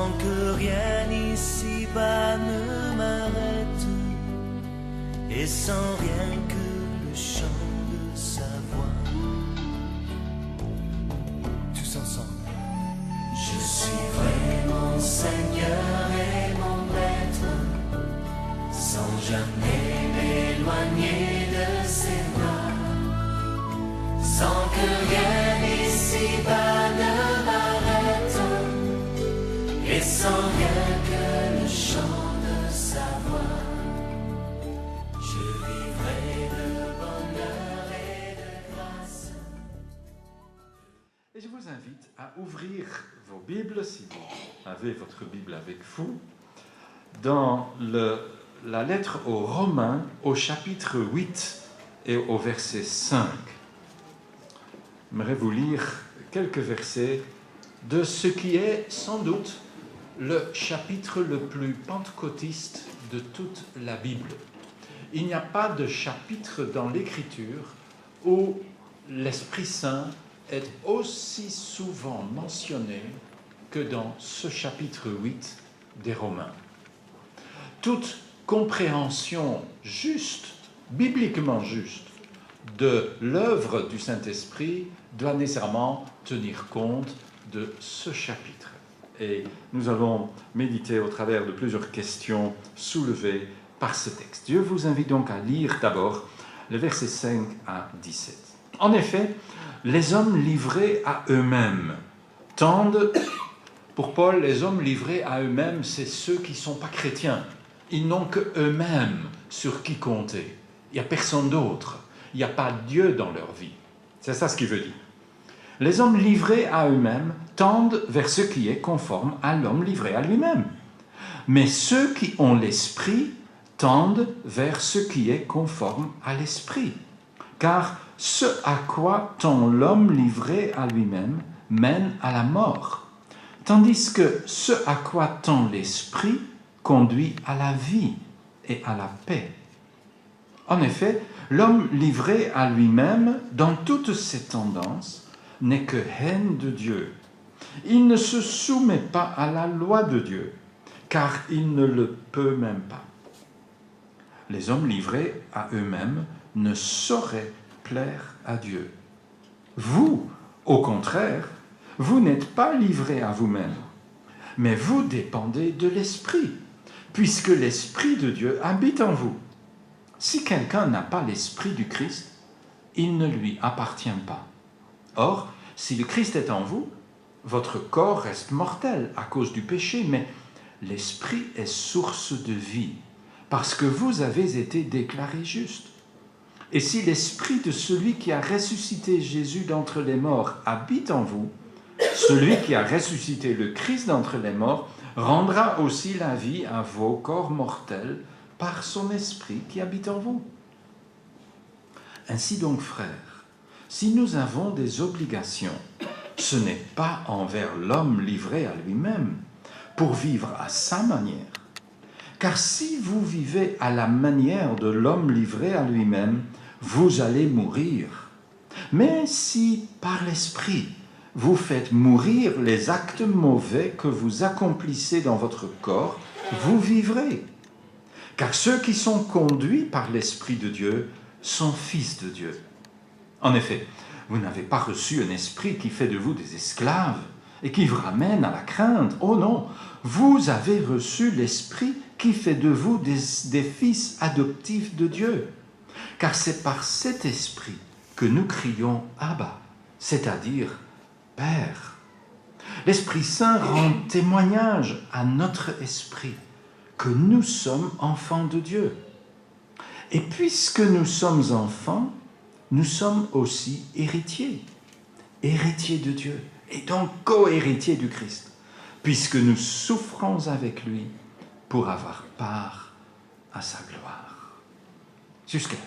sans que rien ici-bas ne m'arrête, et sans rien que le chant de sa voix. Tous ensemble. Je suivrai mon Seigneur et mon Maître, sans jamais m'éloigner de ses bras, sans que rien ici-bas ne m'arrête, et sans rien que le chant de sa voix. Je vivrai de bonheur et de grâce. Et je vous invite à ouvrir vos Bibles, si vous avez votre Bible avec vous, dans la lettre aux Romains, au chapitre 8 et au verset 5. J'aimerais vous lire quelques versets de ce qui est sans doute le chapitre le plus pentecôtiste de toute la Bible. Il n'y a pas de chapitre dans l'Écriture où l'Esprit Saint est aussi souvent mentionné que dans ce chapitre 8 des Romains. Toute compréhension juste, bibliquement juste, de l'œuvre du Saint-Esprit doit nécessairement tenir compte de ce chapitre. Et nous allons méditer au travers de plusieurs questions soulevées par ce texte. Je vous invite donc à lire d'abord les versets 5 à 17. En effet, les hommes livrés à eux-mêmes tendent, pour Paul, les hommes livrés à eux-mêmes, c'est ceux qui ne sont pas chrétiens. Ils n'ont que eux-mêmes sur qui compter. Il n'y a personne d'autre. Il n'y a pas Dieu dans leur vie. C'est ça ce qu'il veut dire. Les hommes livrés à eux-mêmes tendent vers ce qui est conforme à l'homme livré à lui-même. Mais ceux qui ont l'esprit tendent vers ce qui est conforme à l'esprit. Car ce à quoi tend l'homme livré à lui-même mène à la mort, tandis que ce à quoi tend l'esprit conduit à la vie et à la paix. En effet, l'homme livré à lui-même, dans toutes ses tendances, n'est que haine de Dieu. Il ne se soumet pas à la loi de Dieu, car il ne le peut même pas. Les hommes livrés à eux-mêmes ne sauraient plaire à Dieu. Vous, au contraire, vous n'êtes pas livrés à vous-même, mais vous dépendez de l'Esprit, puisque l'Esprit de Dieu habite en vous. Si quelqu'un n'a pas l'Esprit du Christ, il ne lui appartient pas. Or, si le Christ est en vous, votre corps reste mortel à cause du péché, mais l'Esprit est source de vie, parce que vous avez été déclarés justes. Et si l'Esprit de celui qui a ressuscité Jésus d'entre les morts habite en vous, celui qui a ressuscité le Christ d'entre les morts rendra aussi la vie à vos corps mortels par son Esprit qui habite en vous. Ainsi donc, frères, si nous avons des obligations, ce n'est pas envers l'homme livré à lui-même, pour vivre à sa manière. Car si vous vivez à la manière de l'homme livré à lui-même, vous allez mourir. Mais si, par l'Esprit, vous faites mourir les actes mauvais que vous accomplissez dans votre corps, vous vivrez. Car ceux qui sont conduits par l'Esprit de Dieu sont fils de Dieu. En effet, vous n'avez pas reçu un esprit qui fait de vous des esclaves et qui vous ramène à la crainte. Oh non, vous avez reçu l'Esprit qui fait de vous des fils adoptifs de Dieu. Car c'est par cet Esprit que nous crions « Abba », c'est-à-dire « Père ». L'Esprit Saint rend témoignage à notre esprit que nous sommes enfants de Dieu. Et puisque nous sommes enfants, nous sommes aussi héritiers, héritiers de Dieu, et donc co-héritiers du Christ, puisque nous souffrons avec lui pour avoir part à sa gloire. Jusqu'à.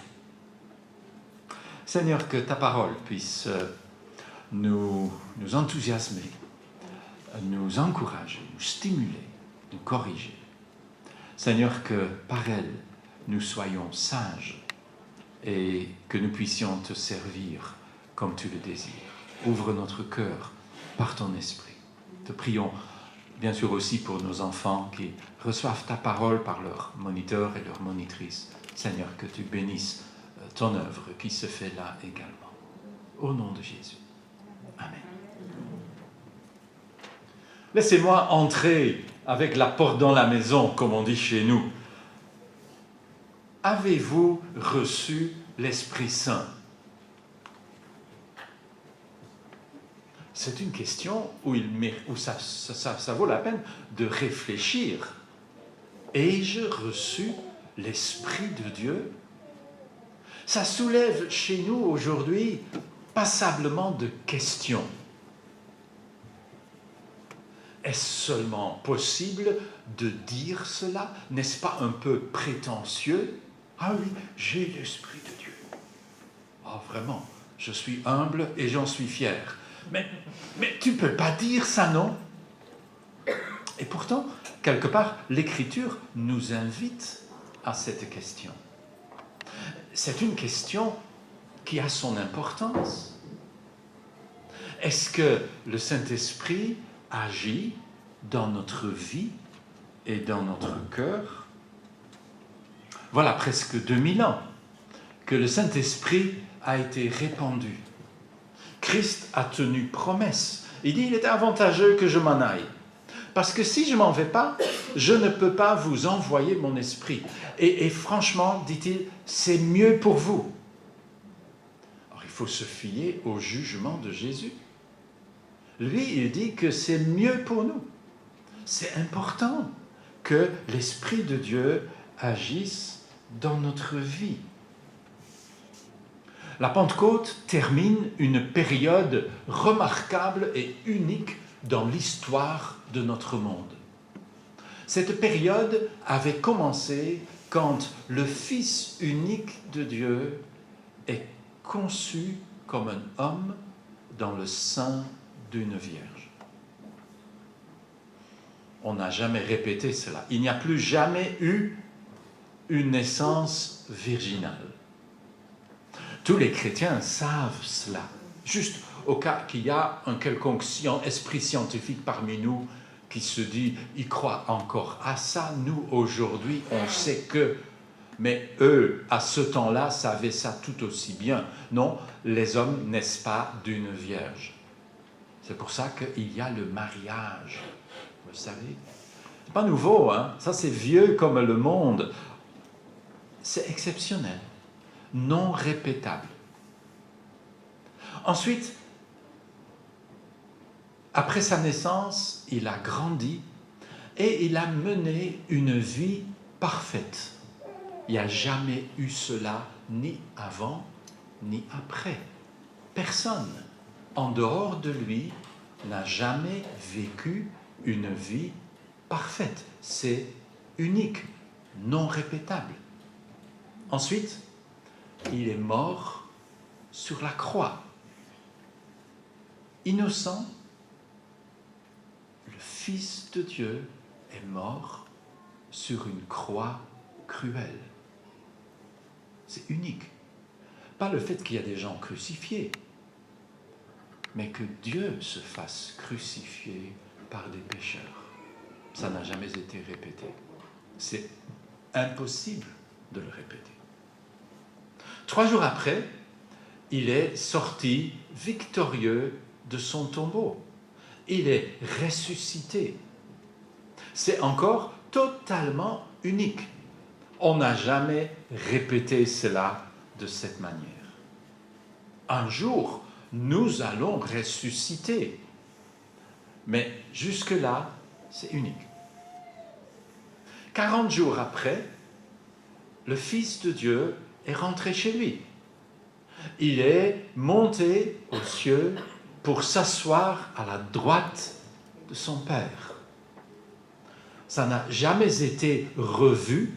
Seigneur, que ta parole puisse nous enthousiasmer, nous encourager, nous stimuler, nous corriger. Seigneur, que par elle, nous soyons sages et que nous puissions te servir comme tu le désires. Ouvre notre cœur par ton esprit. Te prions bien sûr aussi pour nos enfants qui reçoivent ta parole par leurs moniteurs et leurs monitrices. Seigneur, que tu bénisses ton œuvre qui se fait là également. Au nom de Jésus. Amen. Laissez-moi entrer avec la porte dans la maison, comme on dit chez nous. Avez-vous reçu l'Esprit Saint? C'est une question où ça vaut la peine de réfléchir. Ai-je reçu l'Esprit de Dieu? Ça soulève chez nous aujourd'hui passablement de questions. Est-ce seulement possible de dire cela? N'est-ce pas un peu prétentieux? Ah oui, j'ai l'Esprit de Dieu. Ah vraiment, je suis humble et j'en suis fier. Mais tu ne peux pas dire ça, non? Et pourtant, quelque part, l'Écriture nous invite à cette question. C'est une question qui a son importance. Est-ce que le Saint-Esprit agit dans notre vie et dans notre cœur? Voilà presque 2000 ans que le Saint-Esprit a été répandu. Christ a tenu promesse. Il dit, il est avantageux que je m'en aille. Parce que si je ne m'en vais pas, je ne peux pas vous envoyer mon esprit. Et franchement, dit-il, c'est mieux pour vous. Alors, il faut se fier au jugement de Jésus. Lui, il dit que c'est mieux pour nous. C'est important que l'Esprit de Dieu agisse dans notre vie. La Pentecôte termine une période remarquable et unique dans l'histoire de notre monde. Cette période avait commencé quand le Fils unique de Dieu est conçu comme un homme dans le sein d'une vierge. On n'a jamais répété cela. Il n'y a plus jamais eu une naissance virginale. Tous les chrétiens savent cela. Juste au cas qu'il y a un quelconque esprit scientifique parmi nous qui se dit, il croit encore à ça. Nous, aujourd'hui, on sait que... Mais eux, à ce temps-là, savaient ça tout aussi bien. Non, les hommes naissent pas d'une vierge. C'est pour ça qu'il y a le mariage. Vous savez, c'est pas nouveau, hein? Ça, c'est vieux comme le monde. C'est exceptionnel, non répétable. Ensuite, après sa naissance, il a grandi et il a mené une vie parfaite. Il n'y a jamais eu cela, ni avant, ni après. Personne, en dehors de lui, n'a jamais vécu une vie parfaite. C'est unique, non répétable. Ensuite, il est mort sur la croix. Innocent, le Fils de Dieu est mort sur une croix cruelle. C'est unique. Pas le fait qu'il y a des gens crucifiés, mais que Dieu se fasse crucifier par des pécheurs. Ça n'a jamais été répété. C'est impossible de le répéter. 3 jours après, il est sorti victorieux de son tombeau. Il est ressuscité. C'est encore totalement unique. On n'a jamais répété cela de cette manière. Un jour, nous allons ressusciter. Mais jusque-là, c'est unique. 40 jours après, le Fils de Dieu est rentré chez lui. Il est monté aux cieux pour s'asseoir à la droite de son Père. Ça n'a jamais été revu,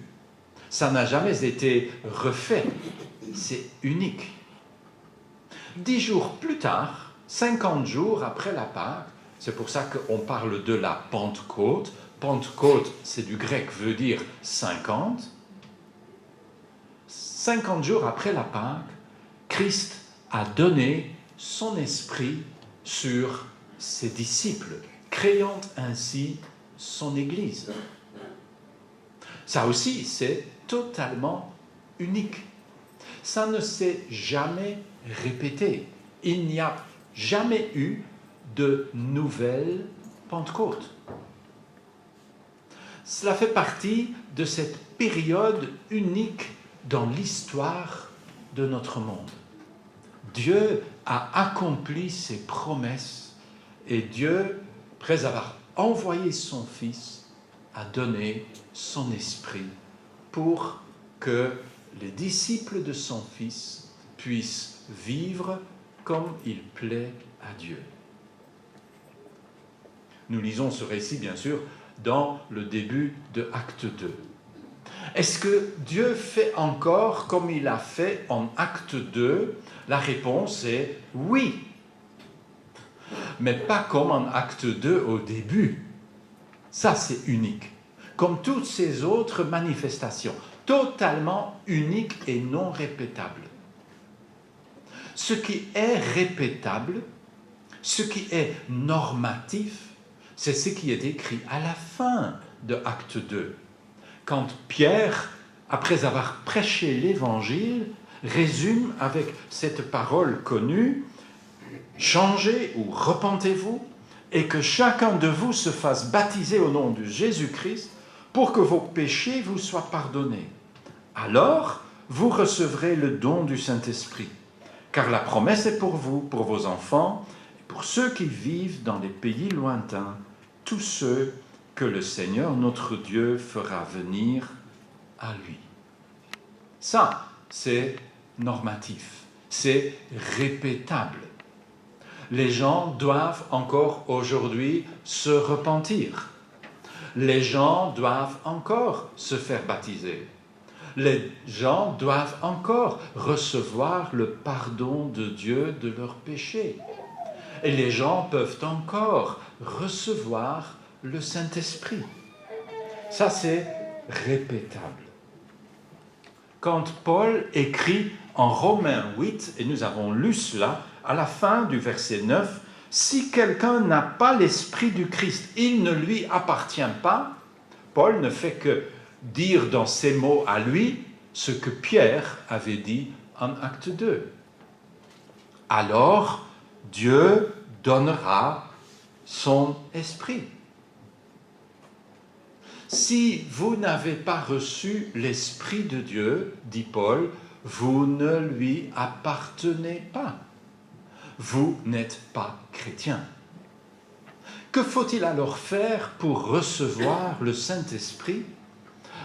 ça n'a jamais été refait. C'est unique. 10 jours plus tard, 50 jours après la Pâque, c'est pour ça qu'on parle de la Pentecôte. Pentecôte, c'est du grec, veut dire 50. 50 jours après la Pâque, Christ a donné son esprit sur ses disciples, créant ainsi son Église. Ça aussi, c'est totalement unique. Ça ne s'est jamais répété. Il n'y a jamais eu de nouvelle Pentecôte. Cela fait partie de cette période unique dans l'histoire de notre monde. Dieu a accompli ses promesses et Dieu, après avoir envoyé son Fils, a donné son Esprit pour que les disciples de son Fils puissent vivre comme il plaît à Dieu. Nous lisons ce récit, bien sûr, dans le début de Acte 2. Est-ce que Dieu fait encore comme il a fait en Acte 2 ? La réponse est oui. Mais pas comme en Acte 2 au début. Ça, c'est unique. Comme toutes ces autres manifestations, totalement uniques et non répétables. Ce qui est répétable, ce qui est normatif, c'est ce qui est écrit à la fin de Acte 2. Quand Pierre, après avoir prêché l'Évangile, résume avec cette parole connue, « Changez ou repentez-vous, et que chacun de vous se fasse baptiser au nom de Jésus-Christ pour que vos péchés vous soient pardonnés. Alors, vous recevrez le don du Saint-Esprit, car la promesse est pour vous, pour vos enfants, et pour ceux qui vivent dans les pays lointains, tous ceux que le Seigneur notre Dieu fera venir à lui. » Ça, c'est normatif, c'est répétable. Les gens doivent encore aujourd'hui se repentir. Les gens doivent encore se faire baptiser. Les gens doivent encore recevoir le pardon de Dieu de leurs péchés. Et les gens peuvent encore recevoir le Saint-Esprit. Ça, c'est répétable. Quand Paul écrit en Romains 8, et nous avons lu cela, à la fin du verset 9, « Si quelqu'un n'a pas l'Esprit du Christ, il ne lui appartient pas », Paul ne fait que dire dans ses mots à lui ce que Pierre avait dit en Acte 2. Alors, Dieu donnera son Esprit. Si vous n'avez pas reçu l'Esprit de Dieu, dit Paul, vous ne lui appartenez pas. Vous n'êtes pas chrétien. Que faut-il alors faire pour recevoir le Saint-Esprit ?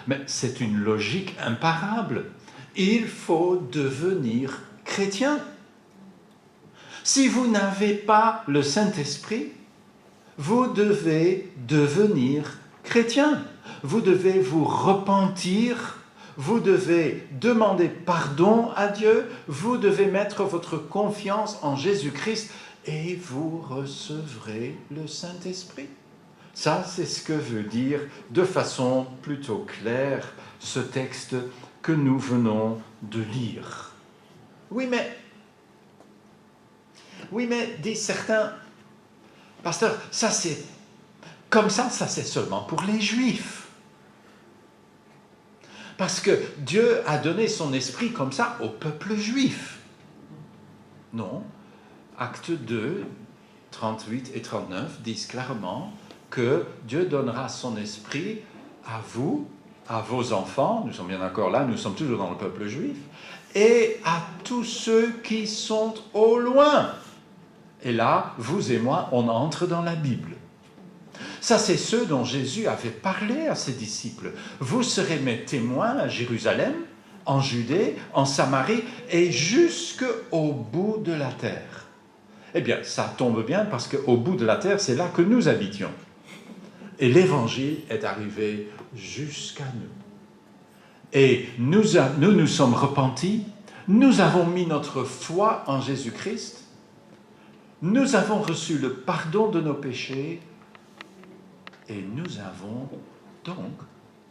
Mais c'est une logique imparable. Il faut devenir chrétien. Si vous n'avez pas le Saint-Esprit, vous devez devenir chrétien. Vous devez vous repentir. Vous devez demander pardon à Dieu, vous devez mettre votre confiance en Jésus-Christ et vous recevrez le Saint-Esprit. Ça, c'est ce que veut dire de façon plutôt claire ce texte que nous venons de lire. Oui, mais disent certains, pasteur, ça c'est comme ça c'est seulement pour les Juifs. Parce que Dieu a donné son esprit comme ça au peuple juif. Non, Acte 2, 38 et 39 disent clairement que Dieu donnera son esprit à vous, à vos enfants, nous sommes bien d'accord là, nous sommes toujours dans le peuple juif, et à tous ceux qui sont au loin. Et là, vous et moi, on entre dans la Bible. Ça, c'est ceux dont Jésus avait parlé à ses disciples. Vous serez mes témoins à Jérusalem, en Judée, en Samarie et jusqu'au bout de la terre. Eh bien, ça tombe bien parce qu'au bout de la terre, c'est là que nous habitions. Et l'Évangile est arrivé jusqu'à nous. Et nous nous sommes repentis, nous avons mis notre foi en Jésus-Christ, nous avons reçu le pardon de nos péchés, et nous avons donc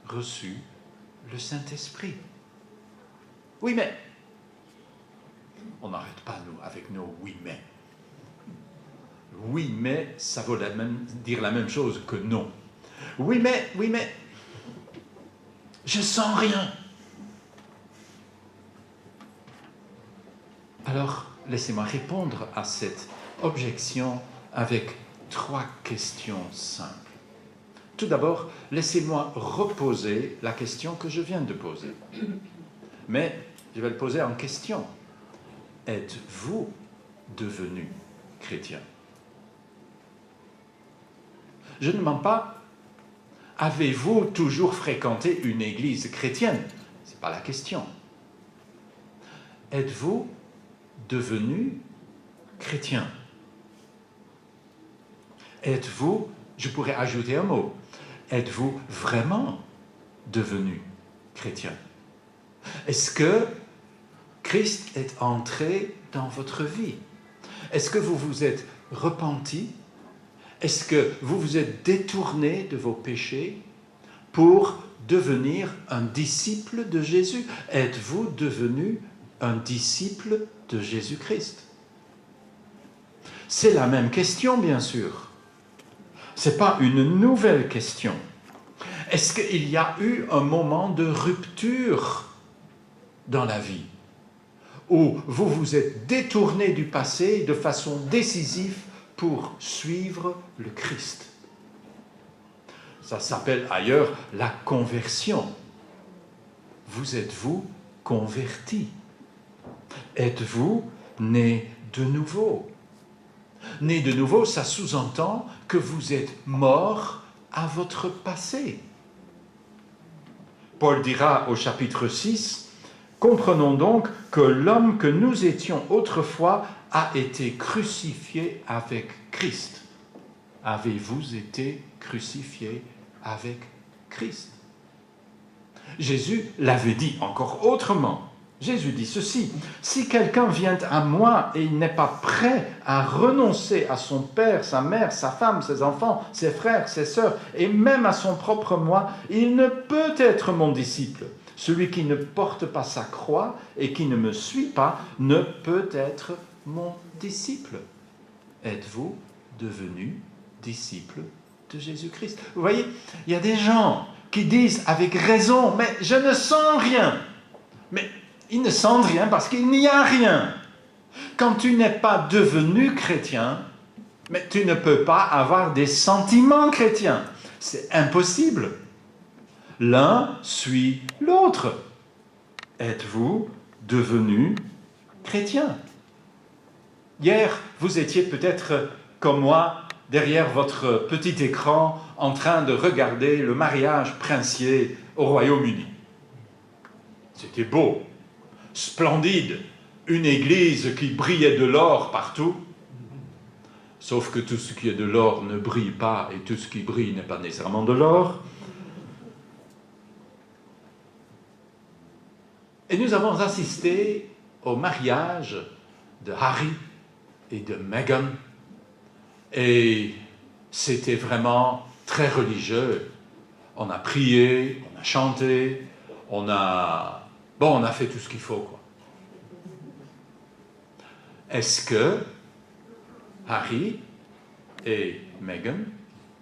reçu le Saint-Esprit. Oui, mais on n'arrête pas, nous, avec nos « oui, mais ». Oui, mais ça veut dire la même chose que non. Oui, mais, je sens rien. Alors, laissez-moi répondre à cette objection avec 3 questions simples. Tout d'abord, laissez-moi reposer la question que je viens de poser. Mais je vais le poser en question. Êtes-vous devenu chrétien? Je ne demande pas, avez-vous toujours fréquenté une église chrétienne? Ce n'est pas la question. Êtes-vous devenu chrétien? Êtes-vous, je pourrais ajouter un mot, êtes-vous vraiment devenu chrétien? Est-ce que Christ est entré dans votre vie? Est-ce que vous vous êtes repenti? Est-ce que vous vous êtes détourné de vos péchés pour devenir un disciple de Jésus? Êtes-vous devenu un disciple de Jésus-Christ? C'est la même question, bien sûr. Ce n'est pas une nouvelle question. Est-ce qu'il y a eu un moment de rupture dans la vie où vous vous êtes détourné du passé de façon décisive pour suivre le Christ? Ça s'appelle ailleurs la conversion. Vous êtes-vous converti? Êtes-vous né de nouveau? Né de nouveau, ça sous-entend que vous êtes mort à votre passé. Paul dira au chapitre 6, « Comprenons donc que l'homme que nous étions autrefois a été crucifié avec Christ. » Avez-vous été crucifié avec Christ? Jésus l'avait dit encore autrement. Jésus dit ceci, « Si quelqu'un vient à moi et il n'est pas prêt à renoncer à son père, sa mère, sa femme, ses enfants, ses frères, ses sœurs, et même à son propre moi, il ne peut être mon disciple. Celui qui ne porte pas sa croix et qui ne me suit pas ne peut être mon disciple. » Êtes-vous devenu disciple de Jésus-Christ? Vous voyez, il y a des gens qui disent avec raison, « Mais je ne sens rien. » Mais ils ne sentent rien parce qu'il n'y a rien. Quand tu n'es pas devenu chrétien, mais tu ne peux pas avoir des sentiments chrétiens. C'est impossible. L'un suit l'autre. Êtes-vous devenu chrétien? Hier, vous étiez peut-être comme moi derrière votre petit écran en train de regarder le mariage princier au Royaume-Uni. C'était beau, splendide, une église qui brillait de l'or partout, sauf que tout ce qui est de l'or ne brille pas et tout ce qui brille n'est pas nécessairement de l'or. Et nous avons assisté au mariage de Harry et de Meghan, et c'était vraiment très religieux. On a prié, on a chanté, on a fait tout ce qu'il faut, quoi. Est-ce que Harry et Meghan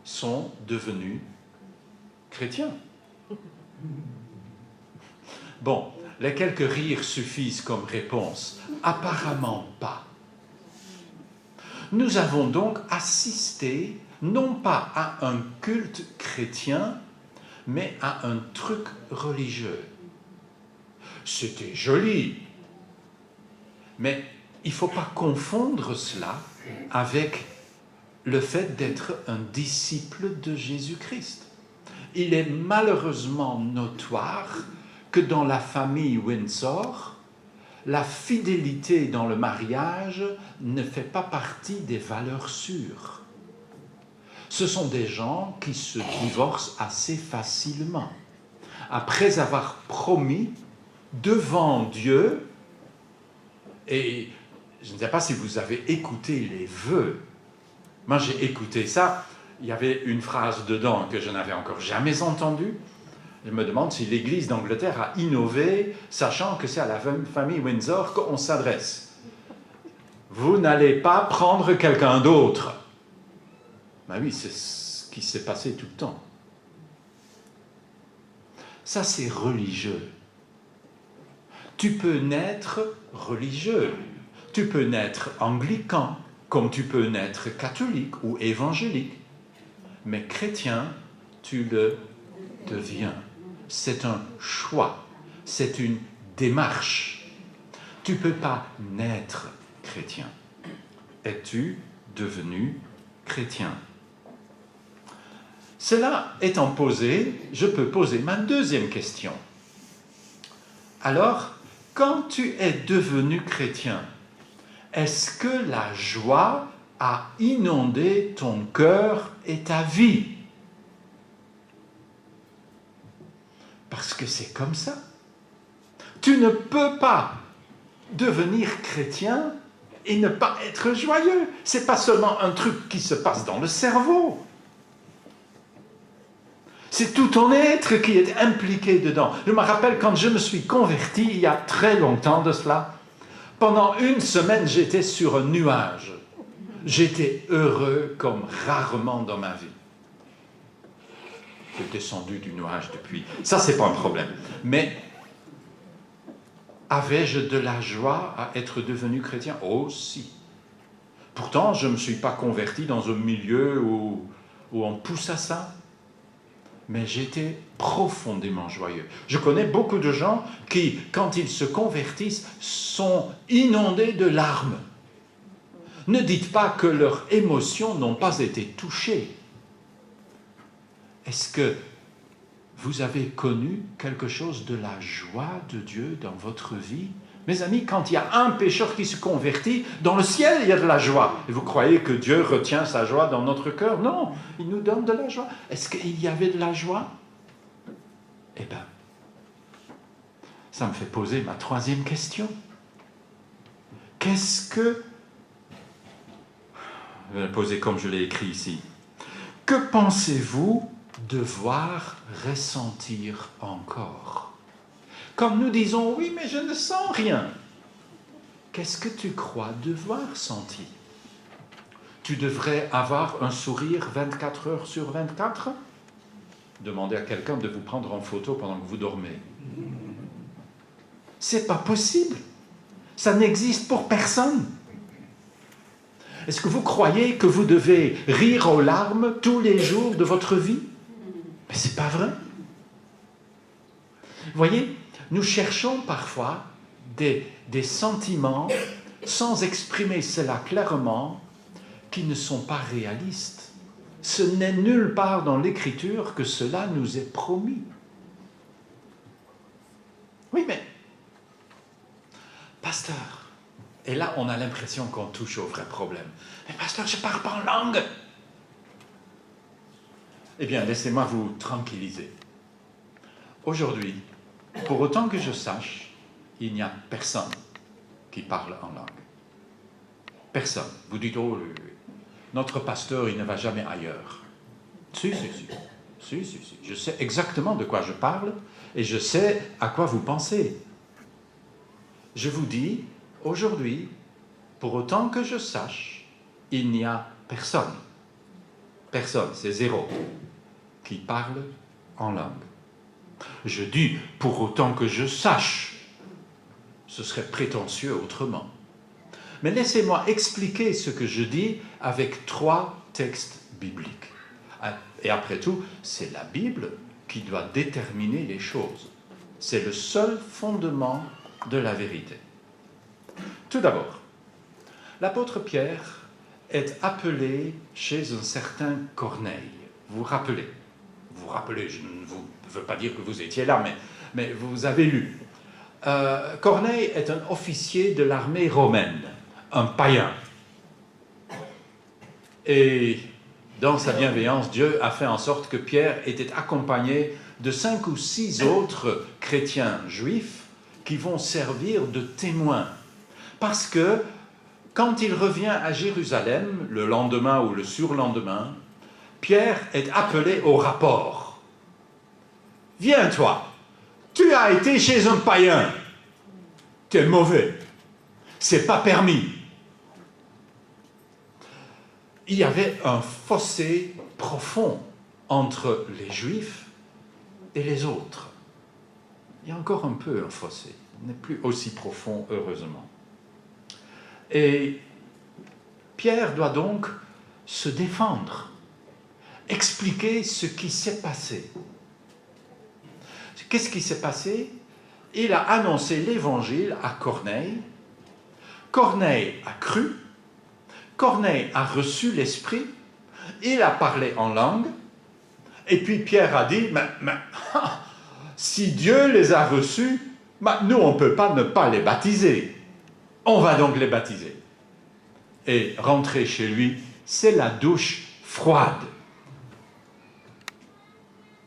sont devenus chrétiens? Bon, les quelques rires suffisent comme réponse. Apparemment pas. Nous avons donc assisté non pas à un culte chrétien, mais à un truc religieux. C'était joli, mais il ne faut pas confondre cela avec le fait d'être un disciple de Jésus-Christ. Il est malheureusement notoire que dans la famille Windsor, la fidélité dans le mariage ne fait pas partie des valeurs sûres. Ce sont des gens qui se divorcent assez facilement, après avoir promis devant Dieu, et je ne sais pas si vous avez écouté les vœux. Moi, j'ai écouté ça. Il y avait une phrase dedans que je n'avais encore jamais entendue. Je me demande si l'Église d'Angleterre a innové, sachant que c'est à la famille Windsor qu'on s'adresse. Vous n'allez pas prendre quelqu'un d'autre. Ben oui, c'est ce qui s'est passé tout le temps. Ça, c'est religieux. Tu peux naître religieux. Tu peux naître anglican, comme tu peux naître catholique ou évangélique. Mais chrétien, tu le deviens. C'est un choix. C'est une démarche. Tu ne peux pas naître chrétien. Es-tu devenu chrétien? Cela étant posé, je peux poser ma deuxième question. Alors, quand tu es devenu chrétien, est-ce que la joie a inondé ton cœur et ta vie? Parce que c'est comme ça. Tu ne peux pas devenir chrétien et ne pas être joyeux. Ce n'est pas seulement un truc qui se passe dans le cerveau. C'est tout ton être qui est impliqué dedans. Je me rappelle quand je me suis converti, il y a très longtemps de cela, pendant une semaine, j'étais sur un nuage. J'étais heureux comme rarement dans ma vie. J'ai descendu du nuage depuis. Ça, c'est pas un problème. Mais avais-je de la joie à être devenu chrétien? Oh, si. Pourtant, je ne me suis pas converti dans un milieu où on pousse à ça. Mais j'étais profondément joyeux. Je connais beaucoup de gens qui, quand ils se convertissent, sont inondés de larmes. Ne dites pas que leurs émotions n'ont pas été touchées. Est-ce que vous avez connu quelque chose de la joie de Dieu dans votre vie? Mes amis, quand il y a un pécheur qui se convertit, dans le ciel, il y a de la joie. Et vous croyez que Dieu retient sa joie dans notre cœur? Non, il nous donne de la joie. Est-ce qu'il y avait de la joie? Eh bien, ça me fait poser ma troisième question. Qu'est-ce que... Je vais la poser comme je l'ai écrit ici. Que pensez-vous devoir ressentir encore? Comme nous disons, oui, mais je ne sens rien. Qu'est-ce que tu crois devoir sentir? Tu devrais avoir un sourire 24 heures sur 24? Demandez à quelqu'un de vous prendre en photo pendant que vous dormez. C'est pas possible. Ça n'existe pour personne. Est-ce que vous croyez que vous devez rire aux larmes tous les jours de votre vie? Mais c'est pas vrai. Vous voyez, nous cherchons parfois des sentiments, sans exprimer cela clairement, qui ne sont pas réalistes. Ce n'est nulle part dans l'Écriture que cela nous est promis. Oui, mais, pasteur, et là on a l'impression qu'on touche au vrai problème. Mais pasteur, je ne parle pas en langue. Eh bien, laissez-moi vous tranquilliser. Aujourd'hui, pour autant que je sache, il n'y a personne qui parle en langue. Personne. Vous dites, oh, notre pasteur, il ne va jamais ailleurs. Si. Je sais exactement de quoi je parle et je sais à quoi vous pensez. Je vous dis, aujourd'hui, pour autant que je sache, il n'y a personne. Personne, c'est zéro, qui parle en langue. Je dis, pour autant que je sache, ce serait prétentieux autrement. Mais laissez-moi expliquer ce que je dis avec 3 textes bibliques. Et après tout, c'est la Bible qui doit déterminer les choses. C'est le seul fondement de la vérité. Tout d'abord, l'apôtre Pierre est appelé chez un certain Corneille. Vous vous rappelez, je ne vous veux pas dire que vous étiez là, mais vous avez lu. Corneille est un officier de l'armée romaine, un païen. Et dans sa bienveillance, Dieu a fait en sorte que Pierre était accompagné de 5 ou 6 autres chrétiens juifs qui vont servir de témoins. Parce que quand il revient à Jérusalem, le lendemain ou le surlendemain, Pierre est appelé au rapport. « Viens toi, tu as été chez un païen, tu es mauvais, c'est pas permis. » Il y avait un fossé profond entre les Juifs et les autres. Il y a encore un peu un fossé. Il n'est plus aussi profond, heureusement. Et Pierre doit donc se défendre, expliquer ce qui s'est passé. Qu'est-ce qui s'est passé? Il a annoncé l'évangile à Corneille. Corneille a cru. Corneille a reçu l'Esprit. Il a parlé en langue. Et puis Pierre a dit, mais si Dieu les a reçus, nous on ne peut pas ne pas les baptiser. On va donc les baptiser. Et rentrer chez lui, c'est la douche froide.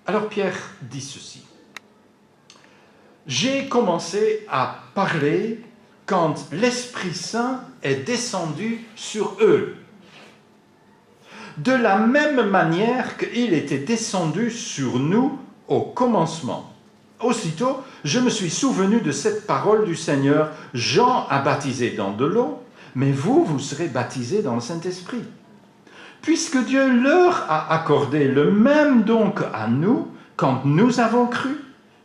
Alors Pierre dit ceci. J'ai commencé à parler quand l'Esprit Saint est descendu sur eux. De la même manière qu'il était descendu sur nous au commencement. Aussitôt, je me suis souvenu de cette parole du Seigneur. Jean a baptisé dans de l'eau, mais vous serez baptisés dans le Saint-Esprit. Puisque Dieu leur a accordé le même donc à nous, quand nous avons cru,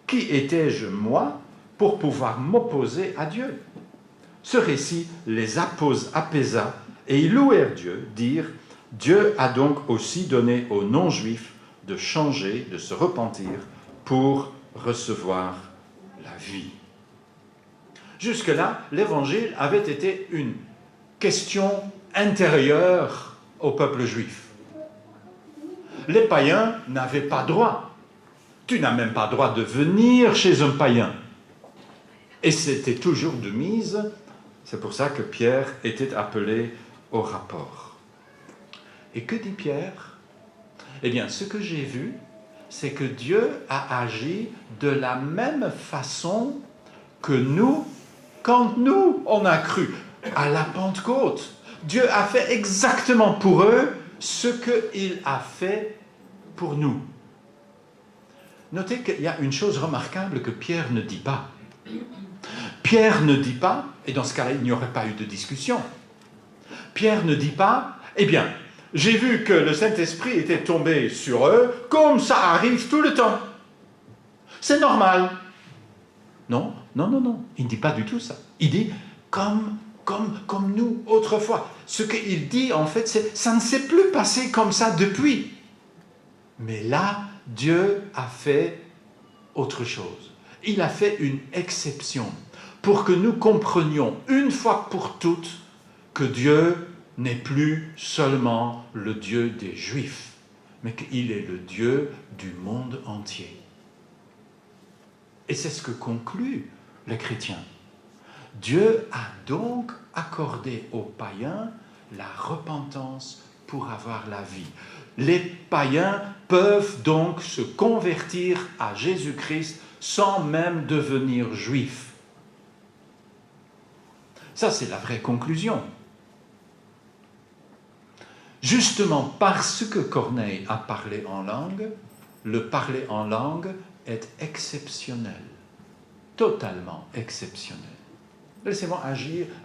qui étais-je, moi, pour pouvoir m'opposer à Dieu? Ce récit les apaisa, et ils louèrent Dieu, dirent, Dieu a donc aussi donné aux non-juifs de changer, de se repentir, pour recevoir la vie. Jusque-là, l'évangile avait été une question intérieure au peuple juif. Les païens n'avaient pas droit. Tu n'as même pas droit de venir chez un païen. Et c'était toujours de mise. C'est pour ça que Pierre était appelé au rapport. Et que dit Pierre? Eh bien, ce que j'ai vu, c'est que Dieu a agi de la même façon que nous, quand nous, on a cru à la Pentecôte. Dieu a fait exactement pour eux ce qu'il a fait pour nous. Notez qu'il y a une chose remarquable que Pierre ne dit pas. Pierre ne dit pas, et dans ce cas-là, il n'y aurait pas eu de discussion. Pierre ne dit pas, eh bien, j'ai vu que le Saint-Esprit était tombé sur eux, comme ça arrive tout le temps. C'est normal. Non, non, non, non. Il ne dit pas du tout ça. Il dit, comme nous, autrefois. Ce qu'il dit, en fait, c'est, ça ne s'est plus passé comme ça depuis. Mais là, Dieu a fait autre chose. Il a fait une exception pour que nous comprenions une fois pour toutes que Dieu n'est plus seulement le Dieu des Juifs, mais qu'il est le Dieu du monde entier. Et c'est ce que conclut le chrétien. Dieu a donc accordé aux païens la repentance pour avoir la vie. Les païens peuvent donc se convertir à Jésus-Christ sans même devenir juifs. Ça, c'est la vraie conclusion. Justement parce que Corneille a parlé en langue, le parler en langue est exceptionnel, totalement exceptionnel. Laissez-moi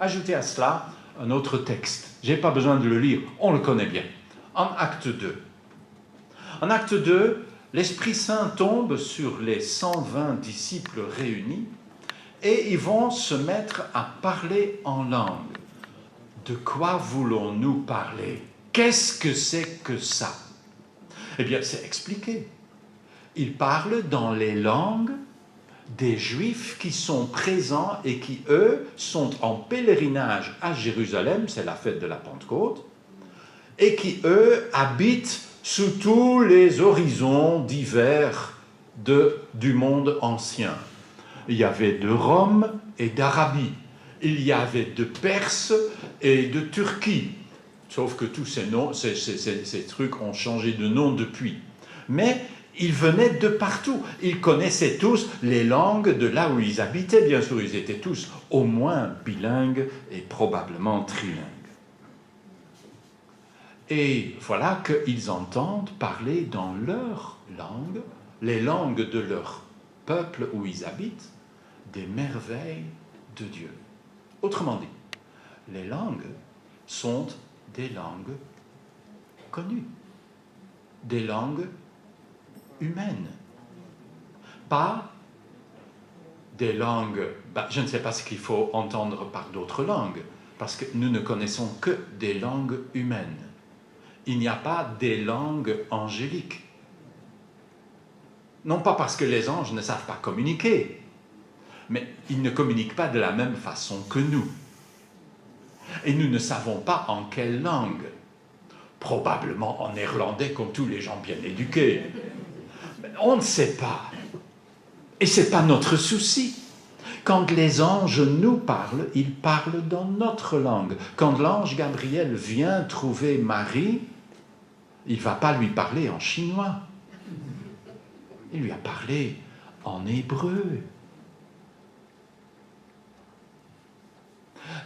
ajouter à cela un autre texte. Je n'ai pas besoin de le lire, on le connaît bien. En Acte 2. En Acte 2, l'Esprit Saint tombe sur les 120 disciples réunis et ils vont se mettre à parler en langue. De quoi voulons-nous parler? Qu'est-ce que c'est que ça? Eh bien, c'est expliqué. Ils parlent dans les langues des Juifs qui sont présents et qui, eux, sont en pèlerinage à Jérusalem, c'est la fête de la Pentecôte, et qui, eux, habitent sous tous les horizons divers du monde ancien. Il y avait de Rome et d'Arabie. Il y avait de Perse et de Turquie. Sauf que tous ces noms, ces trucs ont changé de nom depuis. Mais ils venaient de partout. Ils connaissaient tous les langues de là où ils habitaient. Bien sûr, ils étaient tous au moins bilingues et probablement trilingues. Et voilà qu'ils entendent parler dans leur langue, les langues de leur peuple où ils habitent, des merveilles de Dieu. Autrement dit, les langues sont des langues connues, des langues humaines, pas des langues, je ne sais pas ce qu'il faut entendre par d'autres langues, parce que nous ne connaissons que des langues humaines. Il n'y a pas des langues angéliques. Non pas parce que les anges ne savent pas communiquer, mais ils ne communiquent pas de la même façon que nous. Et nous ne savons pas en quelle langue. Probablement en néerlandais, comme tous les gens bien éduqués. Mais on ne sait pas. Et ce n'est pas notre souci. Quand les anges nous parlent, ils parlent dans notre langue. Quand l'ange Gabriel vient trouver Marie, il ne va pas lui parler en chinois. Il lui a parlé en hébreu.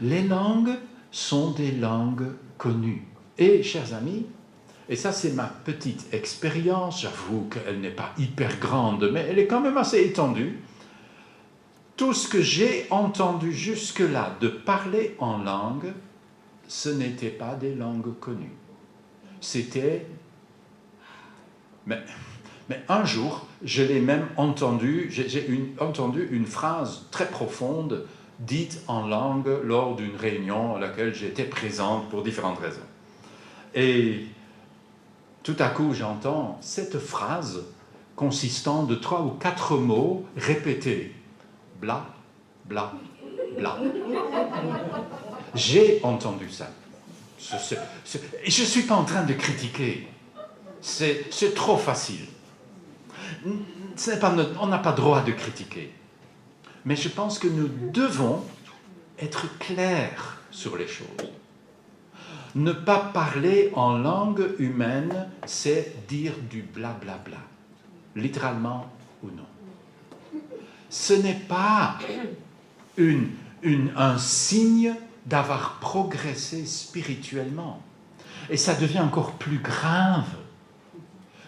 Les langues sont des langues connues. Et, chers amis, et ça c'est ma petite expérience, j'avoue qu'elle n'est pas hyper grande, mais elle est quand même assez étendue. Tout ce que j'ai entendu jusque-là de parler en langue, ce n'était pas des langues connues. C'était... Mais un jour, je l'ai même entendu, j'ai entendu une phrase très profonde dite en langue lors d'une réunion à laquelle j'étais présente pour différentes raisons. Et tout à coup, j'entends cette phrase consistant de 3 ou 4 mots répétés. Bla, bla, bla. J'ai entendu ça. Et je ne suis pas en train de critiquer. C'est trop facile. On n'a pas droit de critiquer. Mais je pense que nous devons être clairs sur les choses. Ne pas parler en langue humaine, c'est dire du blablabla, littéralement ou non. Ce n'est pas un signe d'avoir progressé spirituellement. Et ça devient encore plus grave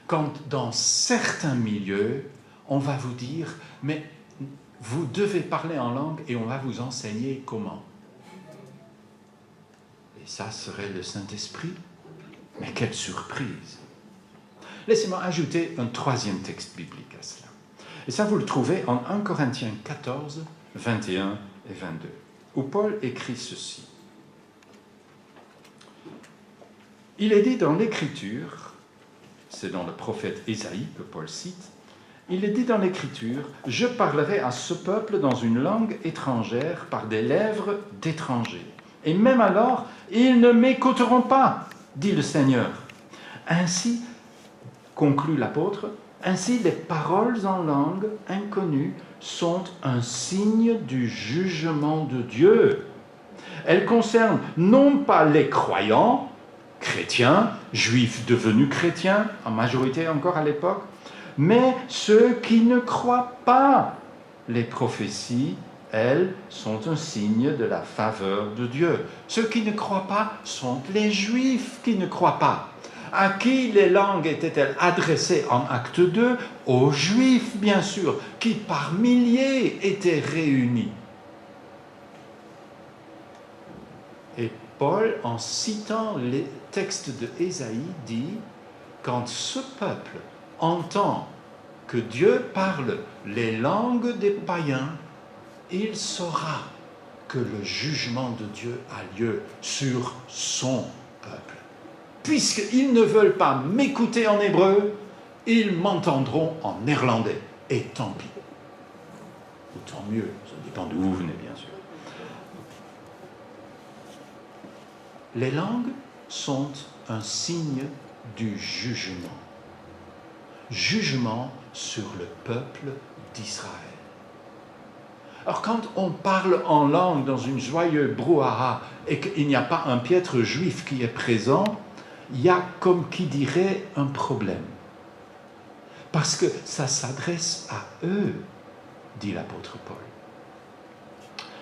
quand dans certains milieux, on va vous dire « mais vous devez parler en langue et on va vous enseigner comment ». Et ça serait le Saint-Esprit. Mais quelle surprise! Laissez-moi ajouter un 3e texte biblique à cela. Et ça, vous le trouvez en 1 Corinthiens 14, 21 et 22, où Paul écrit ceci. Il est dit dans l'Écriture, c'est dans le prophète Ésaïe que Paul cite, il est dit dans l'Écriture, « Je parlerai à ce peuple dans une langue étrangère par des lèvres d'étrangers. Et même alors, ils ne m'écouteront pas, dit le Seigneur. » Ainsi, conclut l'apôtre, ainsi les paroles en langue inconnue sont un signe du jugement de Dieu. Elles concernent non pas les croyants, chrétiens, juifs devenus chrétiens, en majorité encore à l'époque, mais ceux qui ne croient pas. Les prophéties, elles, sont un signe de la faveur de Dieu. Ceux qui ne croient pas sont les Juifs qui ne croient pas. À qui les langues étaient-elles adressées en acte 2 ? Aux Juifs, bien sûr, qui par milliers étaient réunis. Et Paul, en citant les textes de Ésaïe, dit « Quand ce peuple entend que Dieu parle les langues des païens, il saura que le jugement de Dieu a lieu sur son peuple. Puisqu'ils ne veulent pas m'écouter en hébreu, ils m'entendront en néerlandais. Et tant pis. Ou tant mieux, ça dépend d'où vous venez, bien sûr. Les langues sont un signe du jugement. Jugement sur le peuple d'Israël. Alors quand on parle en langue dans une joyeuse brouhaha et qu'il n'y a pas un piètre juif qui est présent, il y a comme qui dirait un problème. Parce que ça s'adresse à eux, dit l'apôtre Paul.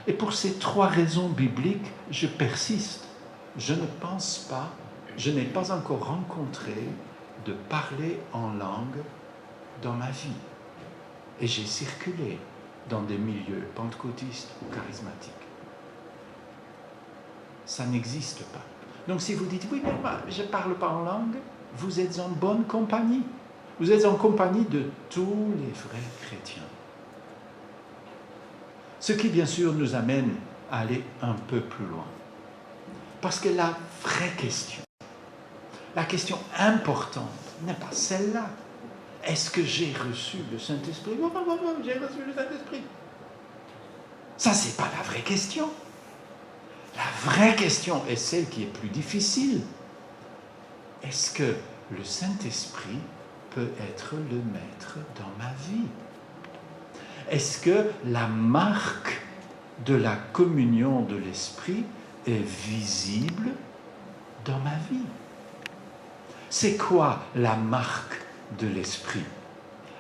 Et pour ces 3 raisons bibliques, je persiste. Je ne pense pas, je n'ai pas encore rencontré de parler en langue dans ma vie. Et j'ai circulé dans des milieux pentecôtistes ou charismatiques. Ça n'existe pas. Donc si vous dites, oui, mais moi, je ne parle pas en langue, vous êtes en bonne compagnie. Vous êtes en compagnie de tous les vrais chrétiens. Ce qui, bien sûr, nous amène à aller un peu plus loin. Parce que la vraie question, la question importante, n'est pas celle-là. Est-ce que j'ai reçu le Saint-Esprit? Oh, j'ai reçu le Saint-Esprit. Ça, ce n'est pas la vraie question. La vraie question est celle qui est plus difficile. Est-ce que le Saint-Esprit peut être le maître dans ma vie? Est-ce que la marque de la communion de l'Esprit est visible dans ma vie? C'est quoi la marque de l'Esprit?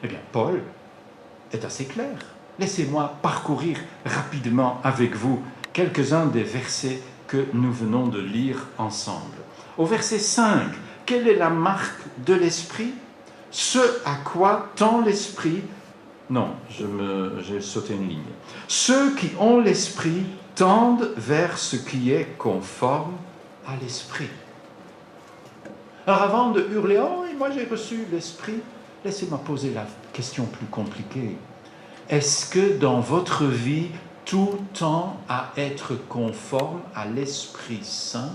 Eh bien, Paul est assez clair. Laissez-moi parcourir rapidement avec vous quelques-uns des versets que nous venons de lire ensemble. Au verset 5, quelle est la marque de l'Esprit? Ce à quoi tend l'Esprit... Non, j'ai sauté une ligne. Ceux qui ont l'Esprit tendent vers ce qui est conforme à l'Esprit. Alors avant de hurler, oh, moi j'ai reçu l'Esprit, laissez-moi poser la question plus compliquée. Est-ce que dans votre vie, tout tend à être conforme à l'Esprit Saint?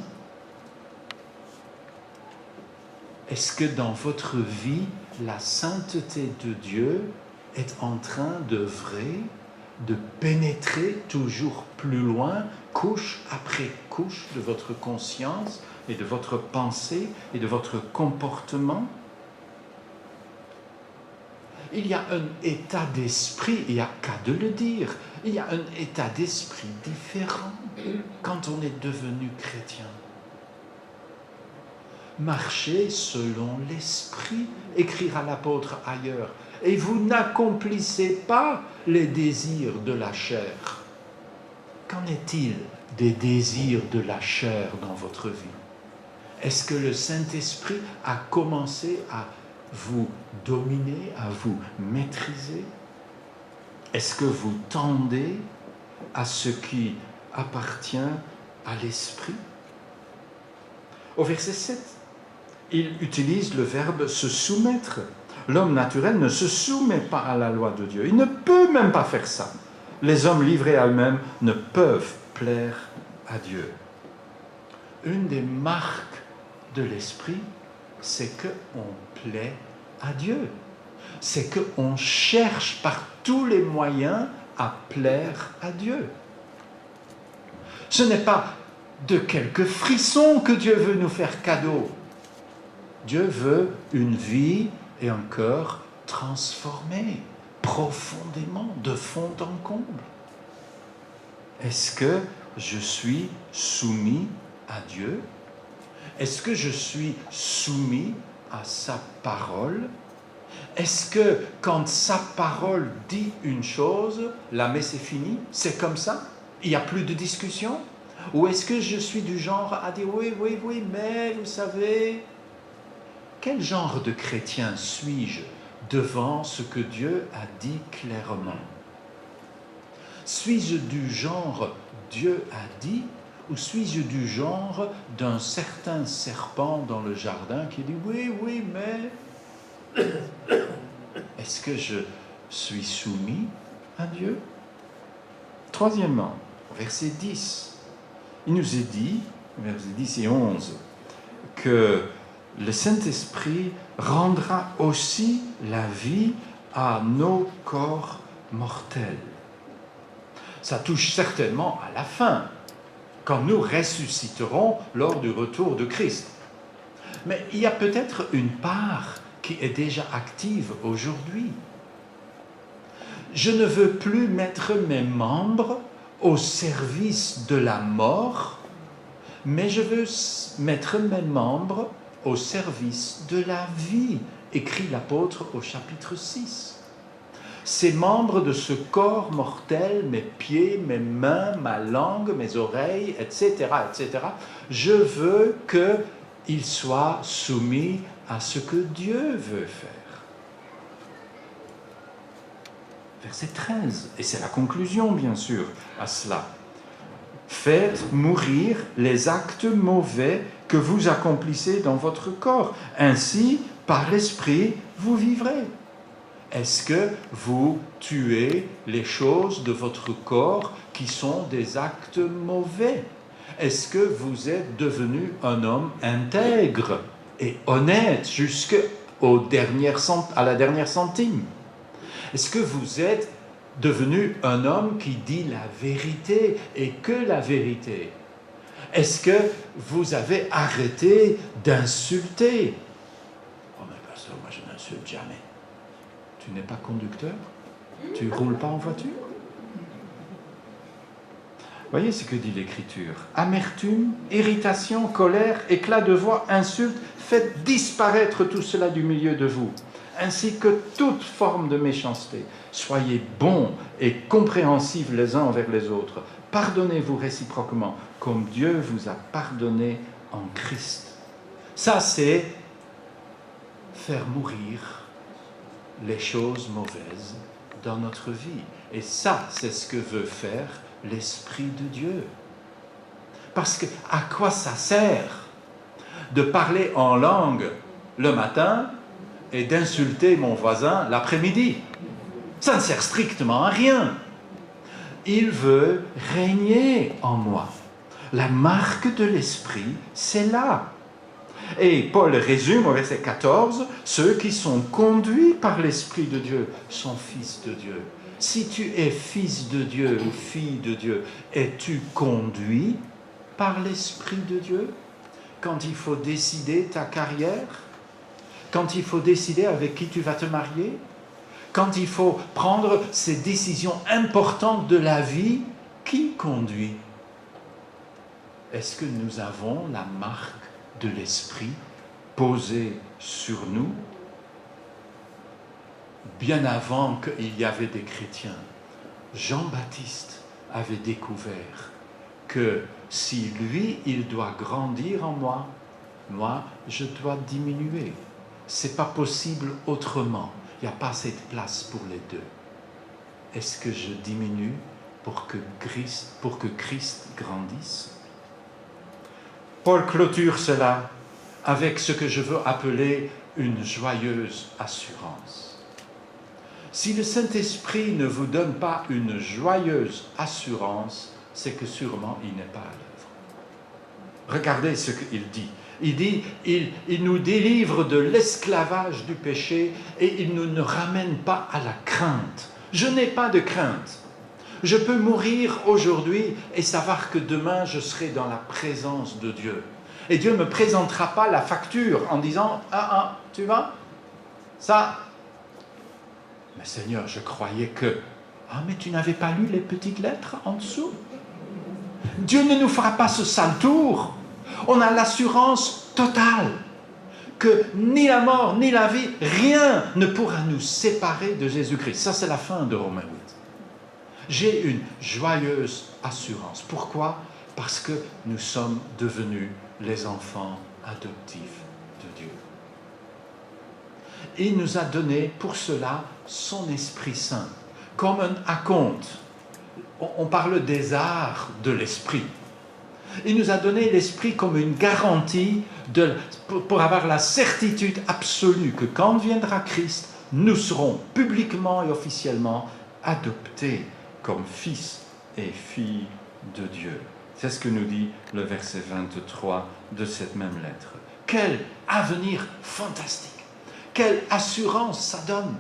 Est-ce que dans votre vie, la sainteté de Dieu est en train d'œuvrer, de pénétrer toujours plus loin, couche après couche de votre conscience et de votre pensée et de votre comportement? Il y a un état d'esprit, il n'y a qu'à de le dire, il y a un état d'esprit différent quand on est devenu chrétien. Marchez selon l'esprit, écrira l'apôtre ailleurs, et vous n'accomplissez pas les désirs de la chair. Qu'en est-il des désirs de la chair dans votre vie? Est-ce que le Saint-Esprit a commencé à vous dominer, à vous maîtriser? Est-ce que vous tendez à ce qui appartient à l'Esprit? Au verset 7, il utilise le verbe « se soumettre ». L'homme naturel ne se soumet pas à la loi de Dieu. Il ne peut même pas faire ça. Les hommes livrés à eux-mêmes ne peuvent plaire à Dieu. Une des marques de l'Esprit, c'est qu'on plaît à Dieu. C'est qu'on cherche par tous les moyens à plaire à Dieu. Ce n'est pas de quelques frissons que Dieu veut nous faire cadeau. Dieu veut une vie et un cœur transformés profondément, de fond en comble. Est-ce que je suis soumis à Dieu? Est-ce que je suis soumis à sa parole? Est-ce que quand sa parole dit une chose, la messe est finie? C'est comme ça? Il n'y a plus de discussion? Ou est-ce que je suis du genre à dire oui, mais vous savez... Quel genre de chrétien suis-je devant ce que Dieu a dit clairement? Suis-je du genre Dieu a dit, ou suis-je du genre d'un certain serpent dans le jardin qui dit oui, mais... Est-ce que je suis soumis à Dieu? Troisièmement, verset 10, il nous est dit, versets 10 et 11, que le Saint-Esprit rendra aussi la vie à nos corps mortels. Ça touche certainement à la fin, quand nous ressusciterons lors du retour de Christ. Mais il y a peut-être une part qui est déjà active aujourd'hui. Je ne veux plus mettre mes membres au service de la mort, mais je veux mettre mes membres au service de la vie, écrit l'apôtre au chapitre 6. Ces membres de ce corps mortel, mes pieds, mes mains, ma langue, mes oreilles, etc., je veux qu'ils soient soumis à ce que Dieu veut faire. Verset 13, et c'est la conclusion, bien sûr, à cela. Faites mourir les actes mauvais que vous accomplissez dans votre corps. Ainsi, par l'Esprit, vous vivrez. Est-ce que vous tuez les choses de votre corps qui sont des actes mauvais? Est-ce que vous êtes devenu un homme intègre et honnête jusqu'à la dernière centime? Est-ce que vous êtes devenu un homme qui dit la vérité et que la vérité? Est-ce que vous avez arrêté d'insulter? Oh mais pasteur, moi je n'insulte jamais. Tu n'es pas conducteur? Tu ne roules pas en voiture? Voyez ce que dit l'Écriture. Amertume, irritation, colère, éclat de voix, insulte, faites disparaître tout cela du milieu de vous, ainsi que toute forme de méchanceté. Soyez bons et compréhensifs les uns envers les autres. Pardonnez-vous réciproquement, comme Dieu vous a pardonné en Christ. Ça, c'est faire mourir les choses mauvaises dans notre vie. Et ça, c'est ce que veut faire l'Esprit de Dieu. Parce que à quoi ça sert de parler en langue le matin et d'insulter mon voisin l'après-midi? Ça ne sert strictement à rien. Il veut régner en moi. La marque de l'Esprit, c'est là. Et Paul résume au verset 14, ceux qui sont conduits par l'Esprit de Dieu sont fils de Dieu. Si tu es fils de Dieu ou fille de Dieu, es-tu conduit par l'Esprit de Dieu quand il faut décider ta carrière, quand il faut décider avec qui tu vas te marier, quand il faut prendre ces décisions importantes de la vie, qui conduit? Est-ce que nous avons la marque de l'Esprit posée sur nous? Bien avant qu'il y avait des chrétiens, Jean-Baptiste avait découvert que si lui, il doit grandir en moi, moi, je dois diminuer. Ce n'est pas possible autrement. Il n'y a pas assez de place pour les deux. Est-ce que je diminue pour que Christ grandisse? Paul clôture cela avec ce que je veux appeler une joyeuse assurance. Si le Saint-Esprit ne vous donne pas une joyeuse assurance, c'est que sûrement il n'est pas à l'œuvre. Regardez ce qu'il dit. Il dit, il nous délivre de l'esclavage du péché et il ne nous ramène pas à la crainte. Je n'ai pas de crainte. Je peux mourir aujourd'hui et savoir que demain je serai dans la présence de Dieu. Et Dieu ne me présentera pas la facture en disant « Ah, tu vois, ça... » Mais Seigneur, je croyais que... Ah, mais tu n'avais pas lu les petites lettres en dessous? Dieu ne nous fera pas ce sale tour. On a l'assurance totale que ni la mort, ni la vie, rien ne pourra nous séparer de Jésus-Christ. Ça, c'est la fin de Romains 8. J'ai une joyeuse assurance. Pourquoi? Parce que nous sommes devenus les enfants adoptifs de Dieu. Il nous a donné pour cela son Esprit Saint, comme un acompte. On parle des arts de l'Esprit. Il nous a donné l'Esprit comme une garantie pour avoir la certitude absolue que quand viendra Christ, nous serons publiquement et officiellement adoptés comme fils et filles de Dieu. C'est ce que nous dit le verset 23 de cette même lettre. Quel avenir fantastique! Quelle assurance ça donne!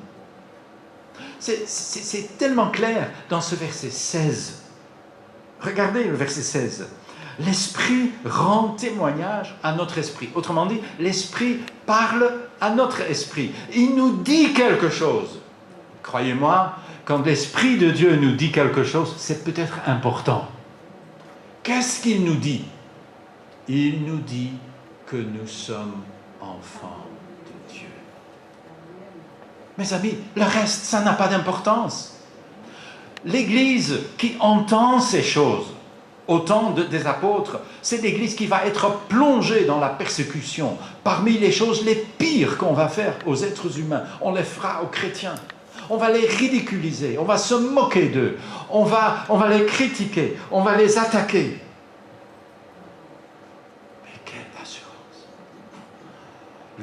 C'est tellement clair dans ce verset 16. Regardez le verset 16. L'Esprit rend témoignage à notre esprit. Autrement dit, l'Esprit parle à notre esprit. Il nous dit quelque chose. Croyez-moi, quand l'Esprit de Dieu nous dit quelque chose, c'est peut-être important. Qu'est-ce qu'il nous dit? Il nous dit que nous sommes enfants de Dieu. Mes amis, le reste, ça n'a pas d'importance. L'Église qui entend ces choses, au temps des apôtres, c'est l'Église qui va être plongée dans la persécution. Parmi les choses les pires qu'on va faire aux êtres humains, on les fera aux chrétiens. On va les ridiculiser, on va se moquer d'eux, on va les critiquer, on va les attaquer. Mais quelle assurance!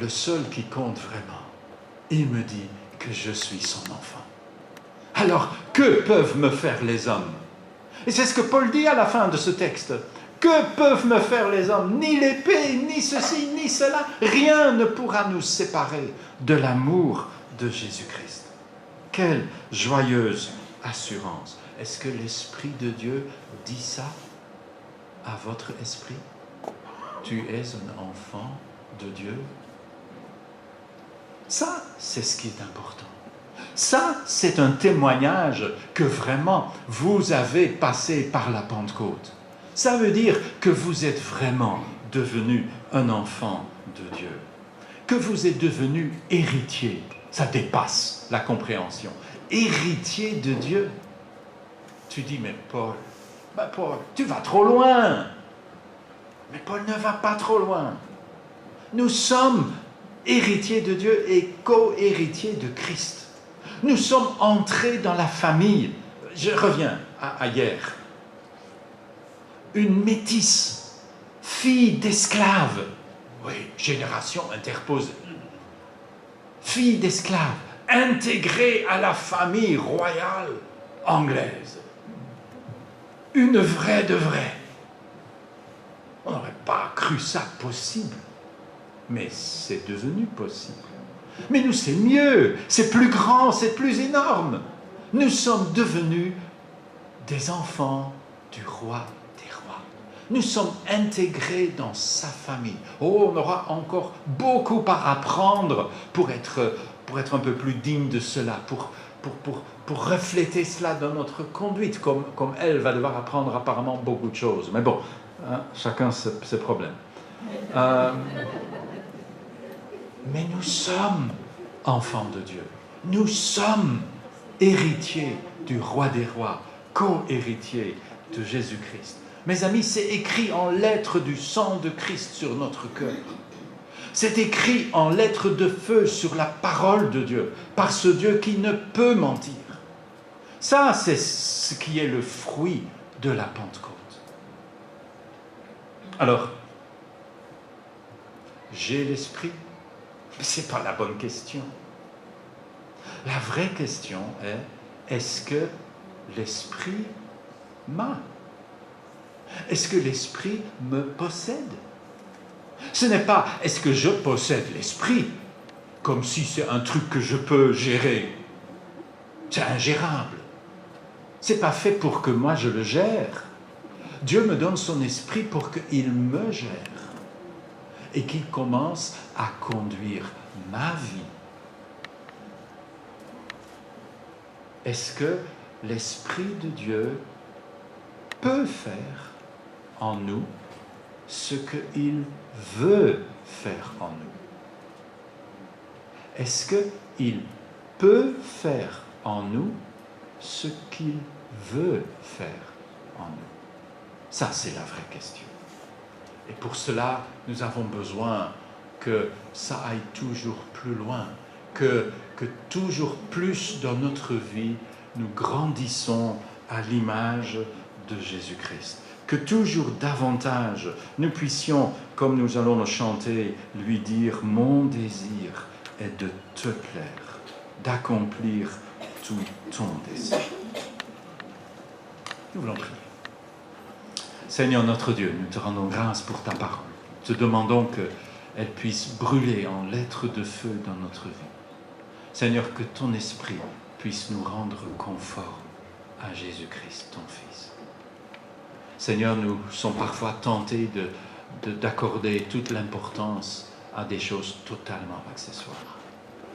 Le seul qui compte vraiment, il me dit que je suis son enfant. Alors, que peuvent me faire les hommes? Et c'est ce que Paul dit à la fin de ce texte. Que peuvent me faire les hommes? Ni l'épée, ni ceci, ni cela. Rien ne pourra nous séparer de l'amour de Jésus-Christ. Quelle joyeuse assurance. Est-ce que l'Esprit de Dieu dit ça à votre esprit? Tu es un enfant de Dieu. Ça, c'est ce qui est important. Ça, c'est un témoignage que vraiment vous avez passé par la Pentecôte. Ça veut dire que vous êtes vraiment devenu un enfant de Dieu, que vous êtes devenu héritier. Ça dépasse la compréhension. Héritier de Dieu. Tu dis, mais Paul, tu vas trop loin. Mais Paul ne va pas trop loin. Nous sommes héritiers de Dieu et co-héritiers de Christ. Nous sommes entrés dans la famille. Je reviens à hier. Une métisse, fille d'esclave. Oui, génération interposée. Fille d'esclave, intégrée à la famille royale anglaise. Une vraie de vraie. On n'aurait pas cru ça possible. Mais c'est devenu possible. Mais nous, c'est mieux, c'est plus grand, c'est plus énorme. Nous sommes devenus des enfants du roi des rois. Nous sommes intégrés dans sa famille. Oh, on aura encore beaucoup à apprendre pour être un peu plus digne de cela, pour refléter cela dans notre conduite, comme elle va devoir apprendre apparemment beaucoup de choses. Mais bon, hein, chacun ses problèmes. Mais nous sommes enfants de Dieu. Nous sommes héritiers du roi des rois, co-héritiers de Jésus-Christ. Mes amis, c'est écrit en lettres du sang de Christ sur notre cœur. C'est écrit en lettres de feu sur la parole de Dieu, par ce Dieu qui ne peut mentir. Ça, c'est ce qui est le fruit de la Pentecôte. Alors, j'ai l'Esprit? Mais ce n'est pas la bonne question. La vraie question est, est-ce que l'Esprit m'a? Est-ce que l'Esprit me possède? Ce n'est pas, est-ce que je possède l'Esprit? Comme si c'est un truc que je peux gérer. C'est ingérable. Ce n'est pas fait pour que moi je le gère. Dieu me donne son Esprit pour qu'il me gère. Et qu'il commence à conduire ma vie. Est-ce que l'Esprit de Dieu peut faire en nous ce qu'il veut faire en nous? Est-ce qu'il peut faire en nous ce qu'il veut faire en nous? Ça, c'est la vraie question. Et pour cela, nous avons besoin que ça aille toujours plus loin, que toujours plus dans notre vie, nous grandissons à l'image de Jésus-Christ. Que toujours davantage, nous puissions, comme nous allons le chanter, lui dire « Mon désir est de te plaire, d'accomplir tout ton désir. » Nous voulons prier. Seigneur notre Dieu, nous te rendons grâce pour ta parole. Te demandons qu'elle puisse brûler en lettres de feu dans notre vie. Seigneur, que ton esprit puisse nous rendre conformes à Jésus-Christ, ton Fils. Seigneur, nous sommes parfois tentés d'accorder toute l'importance à des choses totalement accessoires.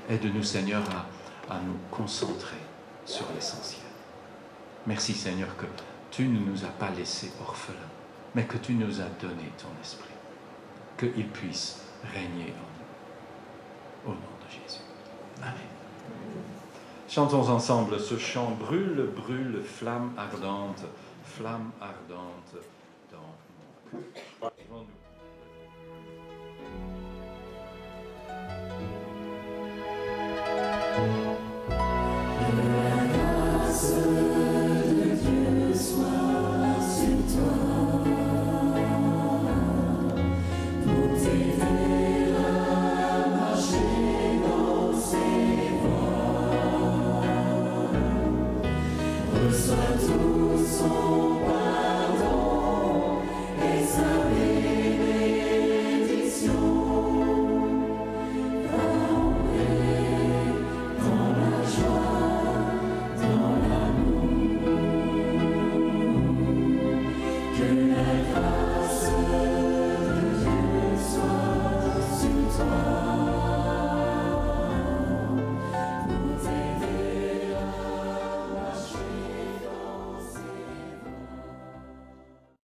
Aide-nous, Seigneur, à nous concentrer sur l'essentiel. Merci, Seigneur, que tu ne nous as pas laissés orphelins, mais que tu nous as donné ton esprit, qu'il puisse régner en nous. Au nom de Jésus. Amen. Chantons ensemble ce chant « Brûle, brûle, flamme ardente dans mon cœur. » Pour t'aider à marcher dans ses voies. son